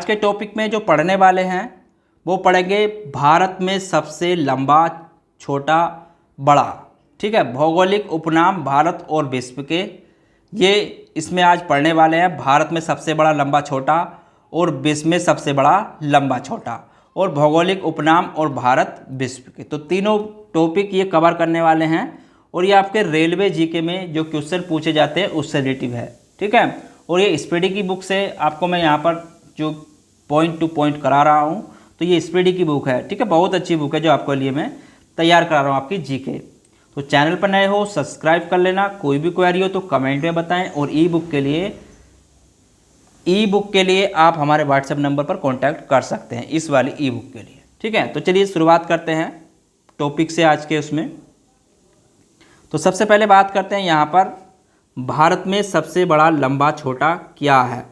आज के टॉपिक में जो पढ़ने वाले हैं वो पढ़ेंगे भारत में सबसे लंबा, छोटा, बड़ा। ठीक है, भौगोलिक उपनाम भारत और विश्व के ये इसमें आज पढ़ने वाले हैं। भारत में सबसे बड़ा, लंबा, छोटा और विश्व में सबसे बड़ा, लंबा, छोटा और भौगोलिक उपनाम और भारत विश्व के, तो तीनों टॉपिक ये कवर करने वाले हैं। और ये आपके रेलवे जीके में जो क्वेश्चन पूछे जाते हैं उससे रिलेटिव है। ठीक है, और ये स्पीडी की बुक से आपको मैं यहाँ पर जो पॉइंट टू पॉइंट करा रहा हूँ, तो ये स्पीडी की बुक है। ठीक है, बहुत अच्छी बुक है जो आपके लिए मैं तैयार करा रहा हूँ आपकी जीके। तो चैनल पर नए हो सब्सक्राइब कर लेना, कोई भी क्वेरी हो तो कमेंट में बताएं। और ई बुक के लिए आप हमारे व्हाट्सएप नंबर पर कॉन्टैक्ट कर सकते हैं इस वाली ई बुक के लिए। ठीक है, तो चलिए शुरुआत करते हैं टॉपिक से आज के उसमें। तो सबसे पहले बात करते हैं यहाँ पर भारत में सबसे बड़ा, लंबा, छोटा क्या है।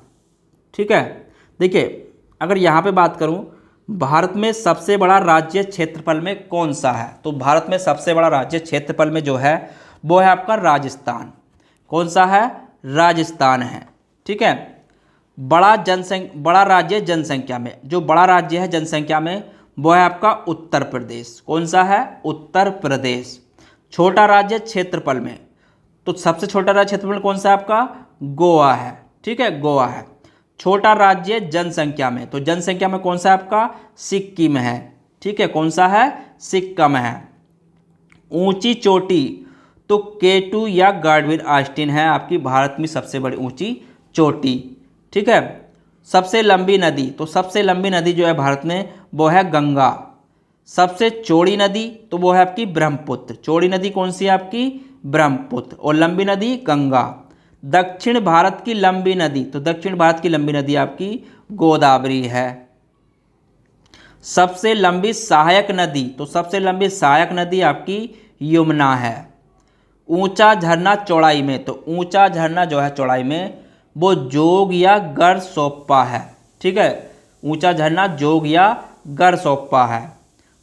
ठीक है, देखिए अगर यहाँ पे बात करूँ भारत में सबसे बड़ा राज्य क्षेत्रफल में कौन सा है, तो भारत में सबसे बड़ा राज्य क्षेत्रफल में जो है वो है आपका राजस्थान। कौन सा है? राजस्थान है। ठीक है, बड़ा राज्य जनसंख्या में, जो बड़ा राज्य है जनसंख्या में वो है आपका उत्तर प्रदेश। कौन सा है? उत्तर प्रदेश। छोटा राज्य क्षेत्रफल में, तो सबसे छोटा राज्य क्षेत्रफल कौन सा है आपका? गोवा है। ठीक है, गोवा है। छोटा राज्य जनसंख्या में, तो जनसंख्या में कौन सा है आपका? सिक्किम है। ठीक है, कौन सा है? सिक्किम है। ऊंची चोटी, तो K2 या गार्डविन ऑस्टिन है आपकी भारत में सबसे बड़ी ऊंची चोटी। ठीक है, सबसे लंबी नदी, तो सबसे लंबी नदी जो है भारत में वो है गंगा। सबसे चौड़ी नदी तो वो है आपकी ब्रह्मपुत्र। चौड़ी नदी कौन सी है आपकी? ब्रह्मपुत्र। और लंबी नदी गंगा। दक्षिण भारत की लंबी नदी, तो दक्षिण भारत की लंबी नदी आपकी गोदावरी है। सबसे लंबी सहायक नदी, तो सबसे लंबी सहायक नदी आपकी यमुना है। ऊंचा झरना चौड़ाई में, तो ऊंचा झरना जो है चौड़ाई में वो जोग या गरसोप्पा है। ठीक है, ऊंचा झरना जोग या गरसोप्पा है।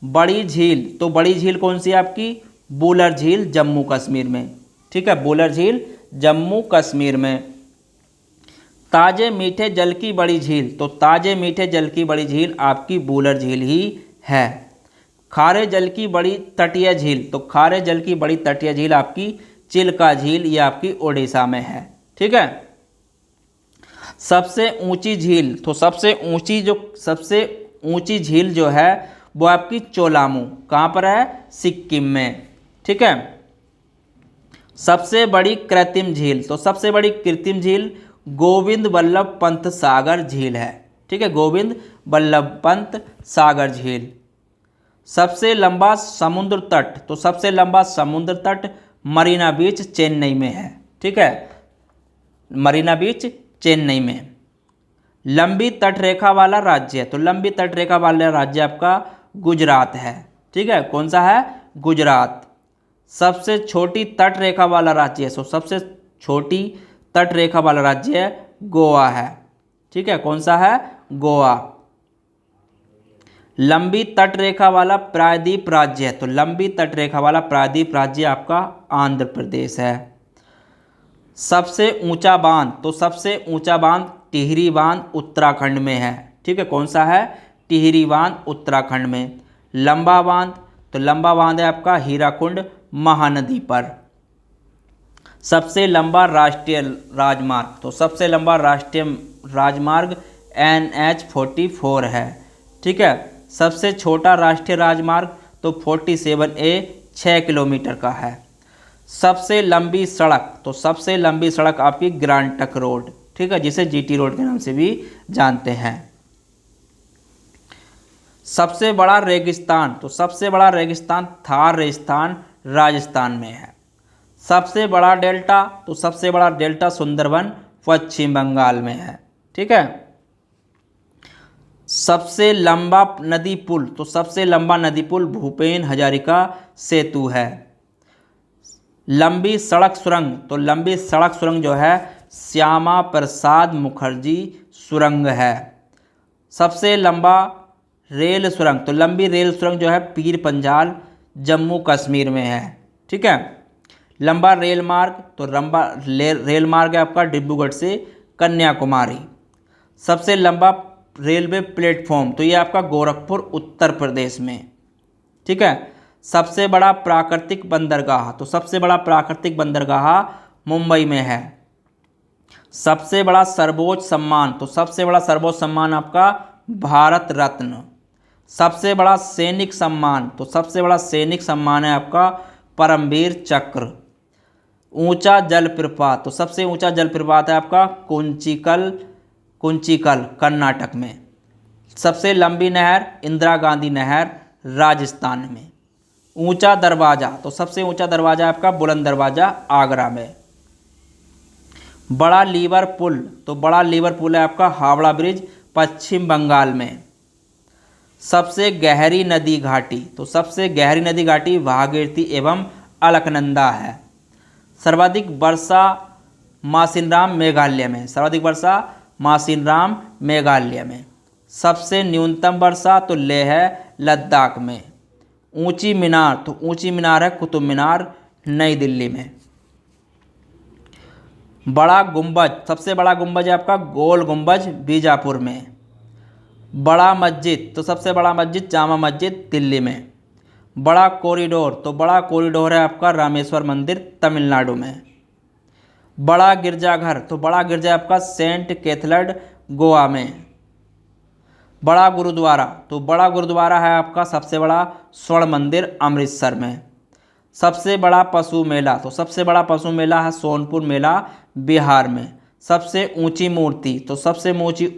बड़ी झील, तो बड़ी झील कौन सी है आपकी? बुलर झील, जम्मू कश्मीर में। ठीक है, बुलर झील जम्मू कश्मीर में। ताजे मीठे जल की बड़ी झील, तो ताजे मीठे जल की बड़ी झील आपकी बुलर झील ही है। खारे जल की बड़ी तटीय झील, तो खारे जल की बड़ी तटीय झील आपकी चिल्का झील, ये आपकी ओडिशा में है। ठीक है, सबसे ऊंची झील, तो सबसे ऊंची झील जो है वो आपकी चोलामू, कहाँ पर है? सिक्किम में। ठीक है, सबसे बड़ी कृत्रिम झील, तो सबसे बड़ी कृत्रिम झील गोविंद वल्लभ पंत सागर झील है। ठीक है, गोविंद वल्लभ पंत सागर झील। सबसे लंबा समुद्र तट, तो सबसे लंबा समुद्र तट मरीना बीच चेन्नई में है। ठीक है, मरीना बीच चेन्नई में। लंबी तटरेखा वाला राज्य, तो लंबी तटरेखा वाला राज्य आपका गुजरात है। ठीक है, कौन सा है? गुजरात। सबसे छोटी तटरेखा वाला राज्य है, सबसे छोटी तटरेखा वाला राज्य है गोवा है। ठीक है, कौन सा है? गोवा। लंबी तटरेखा वाला प्रायद्वीप राज्य है, तो लंबी तटरेखा वाला प्रायद्वीप राज्य आपका आंध्र प्रदेश है। सबसे ऊंचा बांध, तो सबसे ऊंचा बांध टिहरी बांध उत्तराखंड में है। ठीक है, कौन सा है? टिहरी बांध उत्तराखंड में। लंबा बांध, तो लंबा बांध है आपका हीराकुंड महानदी पर। सबसे लंबा राष्ट्रीय राजमार्ग, तो सबसे लंबा राष्ट्रीय राजमार्ग NH-44 है। ठीक है, सबसे छोटा राष्ट्रीय राजमार्ग तो 47A 6 किलोमीटर का है। सबसे लंबी सड़क, तो सबसे लंबी सड़क आपकी ग्रांड ट्रंक रोड, ठीक है, जिसे GT रोड के नाम से भी जानते हैं। सबसे बड़ा रेगिस्तान, तो सबसे बड़ा रेगिस्तान थार रेगिस्तान राजस्थान में है। सबसे बड़ा डेल्टा, तो सबसे बड़ा डेल्टा सुंदरवन पश्चिम बंगाल में है। ठीक है, सबसे लंबा नदी पुल, तो सबसे लंबा नदी पुल भूपेन हजारिका सेतु है। लंबी सड़क सुरंग, तो लंबी सड़क सुरंग जो है श्यामा प्रसाद मुखर्जी सुरंग है। सबसे लंबा रेल सुरंग, तो लंबी रेल सुरंग जो है पीर पंजाल जम्मू कश्मीर में है। ठीक है, लंबा रेल मार्ग, तो लंबा रेल मार्ग है आपका डिब्रूगढ़ से कन्याकुमारी। सबसे लंबा रेलवे प्लेटफॉर्म, तो ये आपका गोरखपुर उत्तर प्रदेश में। ठीक है। सबसे बड़ा प्राकृतिक बंदरगाह, तो सबसे बड़ा प्राकृतिक बंदरगाह मुंबई में है। सबसे बड़ा सर्वोच्च सम्मान, तो सबसे बड़ा सर्वोच्च सम्मान आपका भारत रत्न। सबसे बड़ा सैनिक सम्मान, तो सबसे बड़ा सैनिक सम्मान है आपका परमवीर चक्र। ऊंचा जलप्रपात, तो सबसे ऊंचा जलप्रपात है आपका कुंचिकल कर्नाटक में। सबसे लंबी नहर इंदिरा गांधी नहर राजस्थान में। ऊंचा दरवाज़ा, तो सबसे ऊंचा दरवाज़ा आपका बुलंद दरवाज़ा आगरा में। बड़ा लीवर पुल, तो बड़ा लीवर पुल है आपका हावड़ा ब्रिज पश्चिम बंगाल में। सबसे गहरी नदी घाटी, तो सबसे गहरी नदी घाटी भागीरथी एवं अलकनंदा है। सर्वाधिक वर्षा मासिनराम मेघालय में, सर्वाधिक वर्षा मासिनराम मेघालय में। सबसे न्यूनतम वर्षा तो लेह है लद्दाख में। ऊंची मीनार, तो ऊंची मीनार है कुतुब मीनार नई दिल्ली में। बड़ा गुंबज, सबसे बड़ा गुंबज है आपका गोल गुंबज बीजापुर में। बड़ा मस्जिद, तो सबसे बड़ा मस्जिद जामा मस्जिद दिल्ली में। बड़ा कॉरिडोर, तो बड़ा कॉरिडोर है आपका रामेश्वर मंदिर तमिलनाडु में। बड़ा गिरजाघर, तो बड़ा गिरजा आपका सेंट कैथलर्ड गोवा में। बड़ा गुरुद्वारा, तो बड़ा गुरुद्वारा है आपका सबसे बड़ा स्वर्ण मंदिर अमृतसर में। सबसे बड़ा पशु मेला, तो सबसे बड़ा पशु मेला है सोनपुर मेला बिहार में। सबसे ऊंची मूर्ति, तो सबसे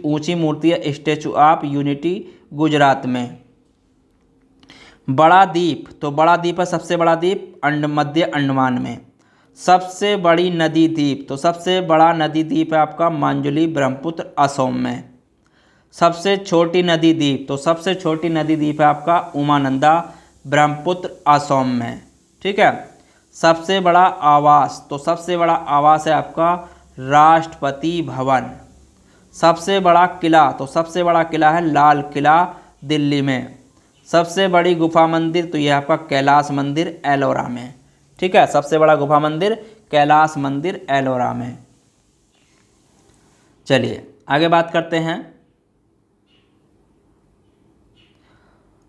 ऊंची मूर्ति है स्टैचू ऑफ यूनिटी गुजरात में। बड़ा द्वीप, तो बड़ा द्वीप है सबसे बड़ा द्वीप मध्य अंडमान में। सबसे बड़ी नदी द्वीप, तो सबसे बड़ा नदी द्वीप है आपका मांजुली ब्रह्मपुत्र असम में। सबसे छोटी नदी द्वीप, तो सबसे छोटी नदी द्वीप है आपका उमानंदा ब्रह्मपुत्र असम में। ठीक है। सबसे बड़ा आवास, तो सबसे बड़ा आवास है आपका राष्ट्रपति भवन। सबसे बड़ा किला, तो सबसे बड़ा किला है लाल किला दिल्ली में। सबसे बड़ी गुफा मंदिर, तो यह आपका कैलाश मंदिर एलोरा में। ठीक है। सबसे बड़ा गुफा मंदिर कैलाश मंदिर एलोरा में। चलिए आगे बात करते हैं।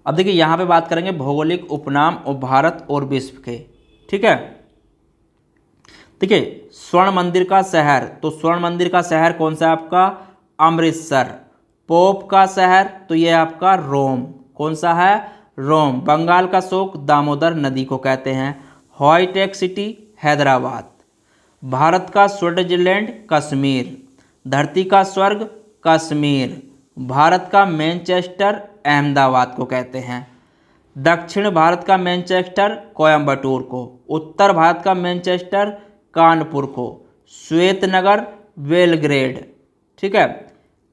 अब देखिए यहाँ पे बात करेंगे भौगोलिक उपनाम और भारत और विश्व के। ठीक है। देखिए स्वर्ण मंदिर का शहर, तो स्वर्ण मंदिर का शहर कौन सा है आपका अमृतसर। पोप का शहर, तो ये आपका रोम। कौन सा है रोम। बंगाल का शोक दामोदर नदी को कहते हैं। Hi tech city Hyderabad. भारत का स्विट्जरलैंड कश्मीर। धरती का स्वर्ग कश्मीर। भारत का मैनचेस्टर अहमदाबाद को कहते हैं। दक्षिण भारत का मैनचेस्टर कोयम्बटूर को। उत्तर भारत का मैनचेस्टर कानपुर को। श्वेतनगर बेलग्रेड। ठीक है।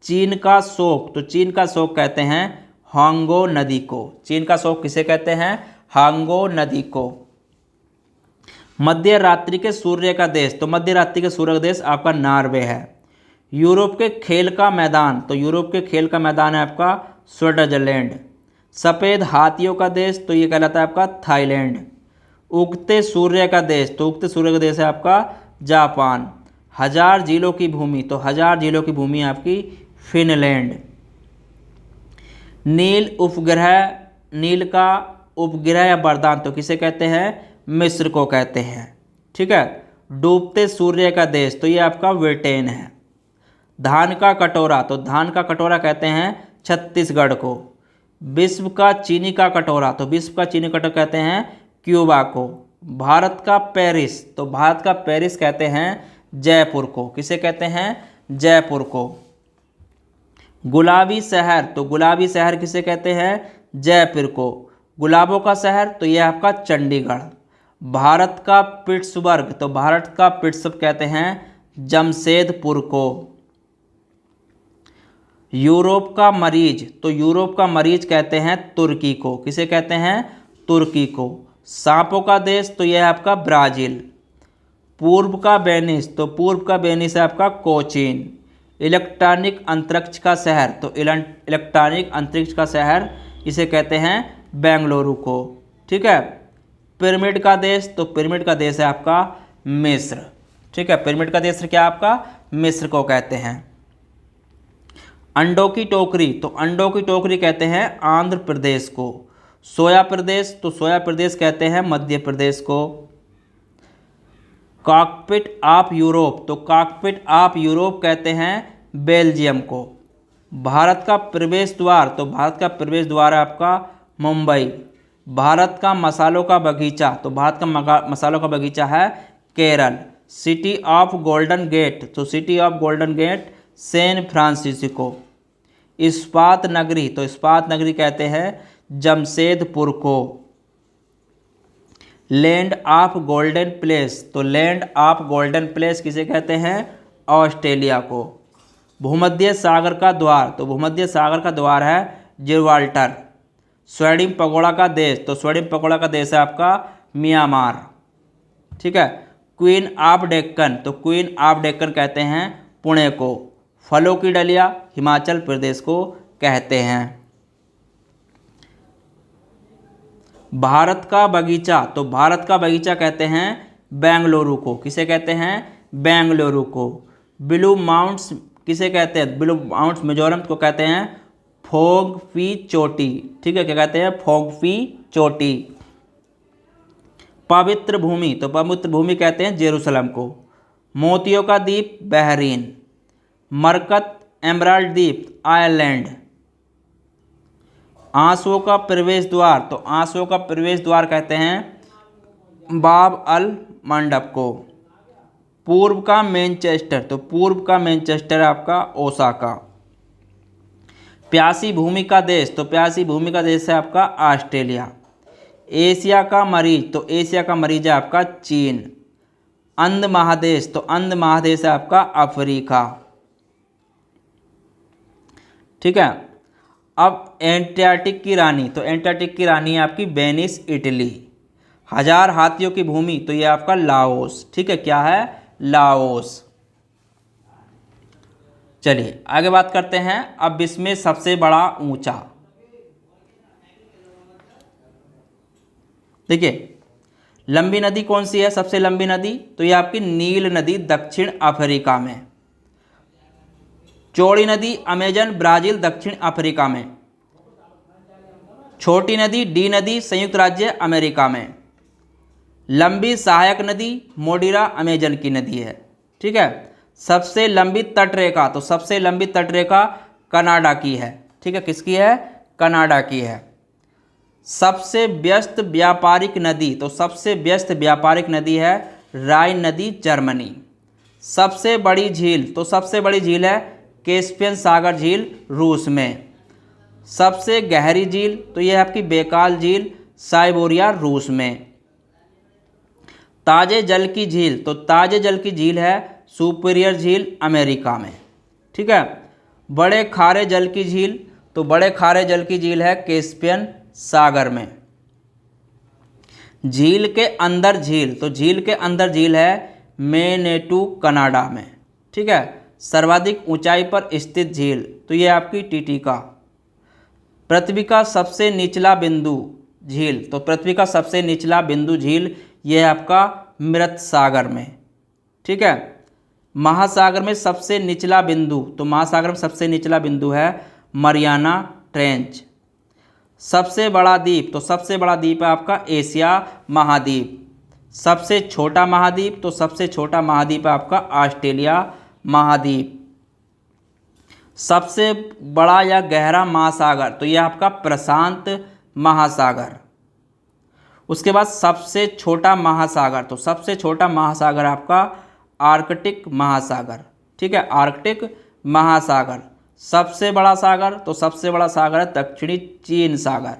चीन का शोक, तो चीन का शोक कहते हैं हांगो नदी को। चीन का शोक किसे कहते हैं हांगो नदी को। मध्य रात्रि के सूर्य का देश, तो मध्य रात्रि के सूर्य का देश आपका नॉर्वे है। यूरोप के खेल का मैदान, तो यूरोप के खेल का मैदान है आपका स्विट्जरलैंड। सफ़ेद हाथियों का देश, तो ये कहलाता है आपका थाईलैंड। उगते सूर्य का देश, तो उगते सूर्य का देश है आपका जापान। हजार झीलों की भूमि, तो हजार झीलों की भूमि आपकी फिनलैंड। नील का उपग्रह या वरदान, तो किसे कहते हैं मिस्र को कहते हैं। ठीक है। डूबते सूर्य का देश, तो ये आपका ब्रिटेन है। धान का कटोरा, तो धान का कटोरा कहते हैं छत्तीसगढ़ को। विश्व का चीनी का कटोरा, तो विश्व का चीनी कटोरा कहते हैं क्यूबा को। भारत का पेरिस, तो भारत का पेरिस कहते हैं जयपुर को। किसे कहते हैं जयपुर को। गुलाबी शहर, तो गुलाबी शहर किसे कहते हैं जयपुर को। गुलाबों का शहर, तो यह आपका चंडीगढ़। भारत का पिट्सबर्ग, तो भारत का पिट्सबर्ग कहते हैं जमशेदपुर को। यूरोप का मरीज, तो यूरोप का मरीज कहते हैं तुर्की को। किसे कहते हैं तुर्की को। सांपों का देश, तो यह है आपका ब्राज़ील। पूर्व का वेनिस, तो पूर्व का वेनिस है आपका कोचीन। इलेक्ट्रॉनिक अंतरिक्ष का शहर, तो इलेक्ट्रॉनिक अंतरिक्ष का शहर इसे कहते हैं बेंगलुरु को। ठीक है। पिरामिड का देश, तो पिरामिड का देश है आपका मिस्र। ठीक है। पिरामिड का देश क्या आपका मिस्र को कहते हैं। अंडों की टोकरी, तो अंडों की टोकरी कहते हैं आंध्र प्रदेश को। सोया प्रदेश, तो सोया प्रदेश कहते हैं मध्य प्रदेश को। कॉकपिट ऑफ यूरोप, तो कॉकपिट ऑफ यूरोप कहते हैं बेल्जियम को। भारत का प्रवेश द्वार, तो भारत का प्रवेश द्वार है आपका मुंबई। भारत का मसालों का बगीचा, तो भारत का मसालों का बगीचा है Kerala. City of golden gate, तो city of golden gate San Francisco. इस्पात नगरी, तो इस्पात नगरी कहते हैं जमशेदपुर को। लैंड ऑफ गोल्डन प्लेस, तो लैंड ऑफ गोल्डन प्लेस किसे कहते हैं? ऑस्ट्रेलिया को। भूमध्य सागर का द्वार, तो भूमध्य सागर का द्वार है जिब्राल्टर। स्वर्णिम पगोड़ा का देश, तो स्वर्णिम पगोड़ा का देश है आपका म्यांमार। ठीक है। क्वीन ऑफ डेक्कन, तो क्वीन ऑफ डेक्कन कहते हैं पुणे को। फलों की डलिया हिमाचल प्रदेश को कहते हैं। भारत का बगीचा, तो भारत का बगीचा कहते हैं बेंगलुरु को। किसे कहते हैं? बेंगलुरु को। ब्लू माउंट्स किसे कहते हैं? ब्लू माउंट्स मिजोरम को कहते हैं फोगफी चोटी। ठीक है, क्या कहते हैं? फोगफी चोटी। पवित्र भूमि, तो पवित्र भूमि कहते हैं जेरूसलम को। मोतियों का द्वीप बहरीन। मरकत एमराल्ड द्वीप आयरलैंड। आंसुओं का प्रवेश द्वार, तो आंसुओं का प्रवेश द्वार कहते हैं बाब अल मंडप को। पूर्व का मैनचेस्टर, तो पूर्व का मैनचेस्टर आपका ओसाका। प्यासी भूमि का देश, तो प्यासी भूमि का देश है आपका ऑस्ट्रेलिया। एशिया का मरीज, तो एशिया का मरीज है आपका चीन। अंध महादेश, तो अंध महादेश है आपका अफ्रीका। ठीक है। अब एंटार्क्टिक की रानी, तो एंटार्क्टिक की रानी है आपकी वेनिस इटली। हजार हाथियों की भूमि, तो ये आपका लाओस। ठीक है, क्या है? लाओस। चलिए आगे बात करते हैं। अब विश्व में सबसे बड़ा ऊंचा, देखिए लंबी नदी कौन सी है? सबसे लंबी नदी, तो ये आपकी नील नदी दक्षिण अफ्रीका में। चौड़ी नदी अमेजन ब्राजील दक्षिण अफ्रीका में। छोटी नदी डी नदी संयुक्त राज्य अमेरिका में। लंबी सहायक नदी मोडिरा अमेजन की नदी है। ठीक है। सबसे लंबी तटरेखा, तो सबसे लंबी तटरेखा कनाडा की है। ठीक है, किसकी है? कनाडा की है। सबसे व्यस्त व्यापारिक नदी, तो सबसे व्यस्त व्यापारिक नदी है राइन नदी जर्मनी। सबसे बड़ी झील, तो सबसे बड़ी झील है कैस्पियन सागर झील रूस में। सबसे गहरी झील, तो यह है आपकी बेकाल झील साइबेरिया रूस में। ताजे जल की झील, तो ताजे जल की झील है सुपीरियर झील अमेरिका में। ठीक है। बड़े खारे जल की झील, तो बड़े खारे जल की झील है कैस्पियन सागर में। झील के अंदर झील, तो झील के अंदर झील है मैनेटू कनाडा में। ठीक है। सर्वाधिक ऊंचाई पर स्थित झील, तो ये आपकी टीटीका। पृथ्वी का सबसे निचला बिंदु झील, तो पृथ्वी का सबसे निचला बिंदु झील ये है आपका मृत सागर में। ठीक है। महासागर में सबसे निचला बिंदु, तो महासागर में सबसे निचला बिंदु है मरियाना ट्रेंच। सबसे बड़ा द्वीप, तो सबसे बड़ा द्वीप है आपका एशिया महाद्वीप। सबसे छोटा महाद्वीप, तो सबसे छोटा महाद्वीप है आपका ऑस्ट्रेलिया महाद्वीप। सबसे बड़ा या गहरा महासागर, तो यह आपका प्रशांत महासागर। उसके बाद सबसे छोटा महासागर, तो सबसे छोटा महासागर आपका आर्कटिक महासागर। ठीक है, आर्कटिक महासागर। सबसे बड़ा सागर, तो सबसे बड़ा सागर है दक्षिणी चीन सागर।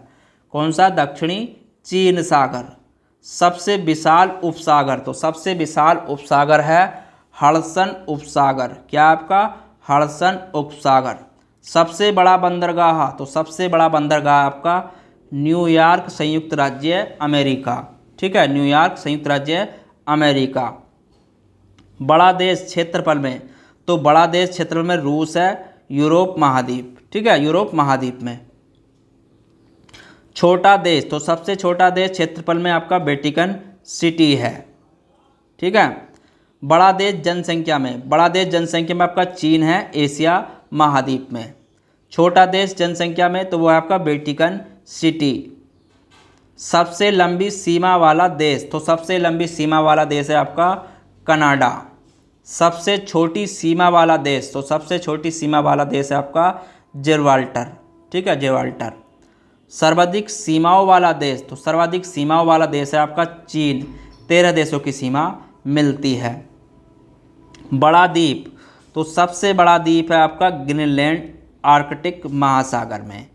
कौन सा? दक्षिणी चीन सागर। सबसे विशाल उपसागर, तो सबसे विशाल उपसागर है हडसन उपसागर। क्या आपका? हडसन उपसागर। सबसे बड़ा बंदरगाह, तो सबसे बड़ा बंदरगाह आपका न्यूयॉर्क संयुक्त राज्य अमेरिका। ठीक है, न्यूयॉर्क संयुक्त राज्य अमेरिका। बड़ा देश क्षेत्रफल में, तो बड़ा देश क्षेत्रफल में रूस है, यूरोप महाद्वीप। ठीक है, यूरोप महाद्वीप में। छोटा देश, तो सबसे छोटा देश क्षेत्रफल में आपका वेटिकन सिटी है। ठीक है। बड़ा देश जनसंख्या में, बड़ा देश जनसंख्या में आपका चीन है एशिया महाद्वीप में। छोटा देश जनसंख्या में तो वो है आपका वेटिकन सिटी। सबसे लंबी सीमा वाला देश, तो सबसे लंबी सीमा वाला देश है आपका कनाडा। सबसे छोटी सीमा वाला देश, तो सबसे छोटी सीमा वाला देश है आपका जिब्राल्टर, ठीक है, जिब्राल्टर। सर्वाधिक सीमाओं वाला देश, तो सर्वाधिक सीमाओं वाला देश है आपका चीन। 13 देशों की सीमा मिलती है। बड़ा द्वीप, तो सबसे बड़ा द्वीप है आपका ग्रीनलैंड, आर्कटिक महासागर में।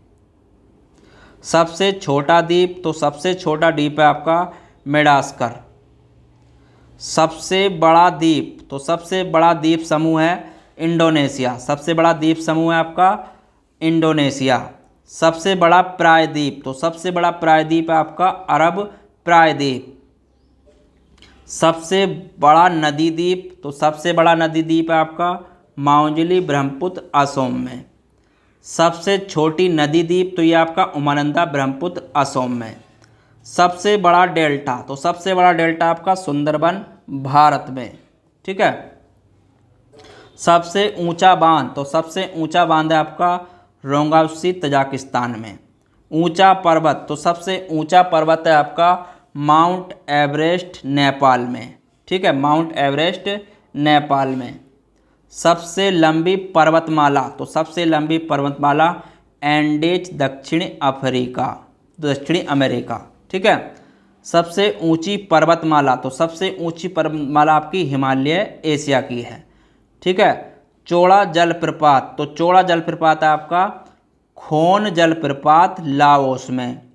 सबसे छोटा द्वीप, तो सबसे छोटा द्वीप है आपका मेडागास्कर। सबसे बड़ा द्वीप, तो सबसे बड़ा द्वीप समूह है इंडोनेशिया। सबसे बड़ा द्वीप समूह है आपका इंडोनेशिया। सबसे बड़ा प्रायद्वीप, तो सबसे बड़ा प्रायद्वीप है आपका अरब प्रायद्वीप। सबसे बड़ा नदी द्वीप, तो सबसे बड़ा नदी द्वीप है आपका माओंजली ब्रह्मपुत्र असम में। सबसे छोटी नदी द्वीप, तो ये आपका उमानंदा ब्रह्मपुत्र असम में। सबसे बड़ा डेल्टा, तो सबसे बड़ा डेल्टा आपका सुंदरबन भारत में, ठीक है। सबसे ऊंचा बांध, तो सबसे ऊंचा बांध है आपका रोंगावसी तजाकिस्तान में। ऊंचा पर्वत, तो सबसे ऊंचा पर्वत है आपका माउंट एवरेस्ट नेपाल में, ठीक है, माउंट एवरेस्ट नेपाल में। सबसे लंबी पर्वतमाला, तो सबसे लंबी पर्वतमाला एंडेज दक्षिणी अमेरिका, ठीक है। सबसे ऊंची पर्वतमाला, तो सबसे ऊंची पर्वतमाला आपकी हिमालय एशिया की है, ठीक है। चौड़ा जलप्रपात, तो चौड़ा जलप्रपात है आपका खोन जलप्रपात लाओस में।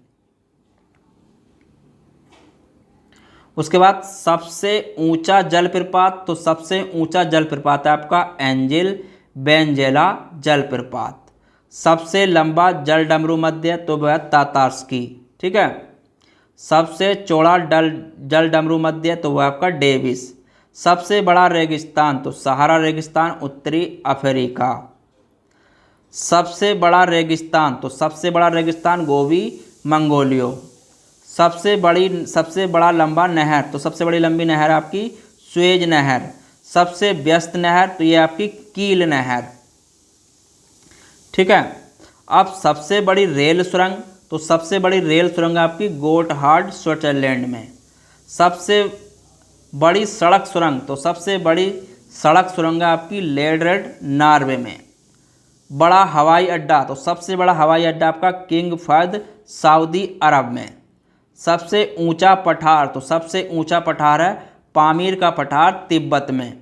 उसके बाद सबसे ऊंचा जलप्रपात, तो सबसे ऊंचा जलप्रपात है आपका एंजिल बेंजेला जलप्रपात। सबसे लंबा जल डमरू मध्य, तो वह तातार्स्की, ठीक है। सबसे चौड़ा जल डमरू मध्य, तो वह आपका डेविस। सबसे बड़ा रेगिस्तान, तो सहारा रेगिस्तान उत्तरी अफ्रीका। सबसे बड़ा रेगिस्तान, तो सबसे बड़ा रेगिस्तान गोबी मंगोलिया। सबसे बड़ा लंबा नहर, तो सबसे बड़ी लंबी नहर आपकी स्वेज नहर। सबसे व्यस्त नहर, तो ये आपकी कील नहर, ठीक है। अब सबसे बड़ी रेल सुरंग, तो सबसे बड़ी रेल सुरंग आपकी गोटहार्ड स्विट्जरलैंड में। सबसे बड़ी सड़क सुरंग, तो सबसे बड़ी सड़क सुरंग आपकी लेड्रेड नॉर्वे में। बड़ा हवाई अड्डा, तो सबसे बड़ा हवाई अड्डा आपका किंग फहद सऊदी अरब में। सबसे ऊंचा पठार, तो सबसे ऊंचा पठार है पामीर का पठार तिब्बत में।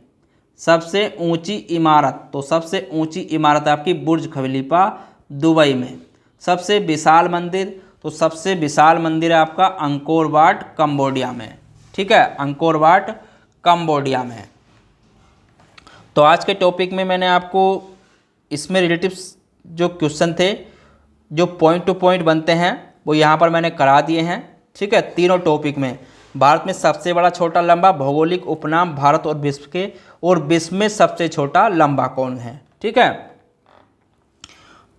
सबसे ऊंची इमारत, तो सबसे ऊंची इमारत आपकी बुर्ज खलीफा दुबई में। सबसे विशाल मंदिर, तो सबसे विशाल मंदिर है आपका अंकोर वाट कंबोडिया में, ठीक है, अंकोर वाट कंबोडिया में। तो आज के टॉपिक में मैंने आपको इसमें रिलेटिव्स जो क्वेश्चन थे, जो पॉइंट टू पॉइंट बनते हैं, वो यहाँ पर मैंने करा दिए हैं, ठीक है। तीनों टॉपिक में भारत में सबसे बड़ा छोटा लंबा भौगोलिक उपनाम भारत और विश्व में सबसे छोटा लंबा कौन है, ठीक है।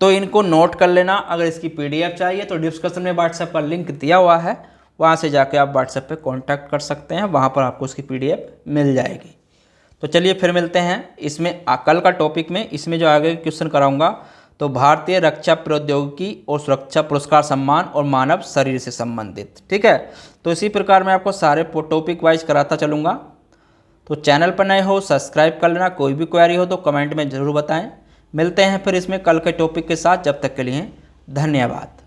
तो इनको नोट कर लेना। अगर इसकी पीडीएफ चाहिए तो डिस्क्रिप्शन में व्हाट्सएप का लिंक दिया हुआ है, वहाँ से जाके आप व्हाट्सएप पे कांटेक्ट कर सकते हैं, वहाँ पर आपको उसकी पीडीएफ मिल जाएगी। तो चलिए फिर मिलते हैं इसमें कल का टॉपिक में। इसमें जो आगे क्वेश्चन कराऊंगा तो भारतीय रक्षा प्रौद्योगिकी और सुरक्षा पुरस्कार सम्मान और मानव शरीर से संबंधित, ठीक है। तो इसी प्रकार मैं आपको सारे टॉपिक वाइज कराता चलूँगा। तो चैनल पर नए हो सब्सक्राइब कर लेना। कोई भी क्वेरी हो तो कमेंट में ज़रूर बताएं। मिलते हैं फिर इसमें कल के टॉपिक के साथ। जब तक के लिए धन्यवाद।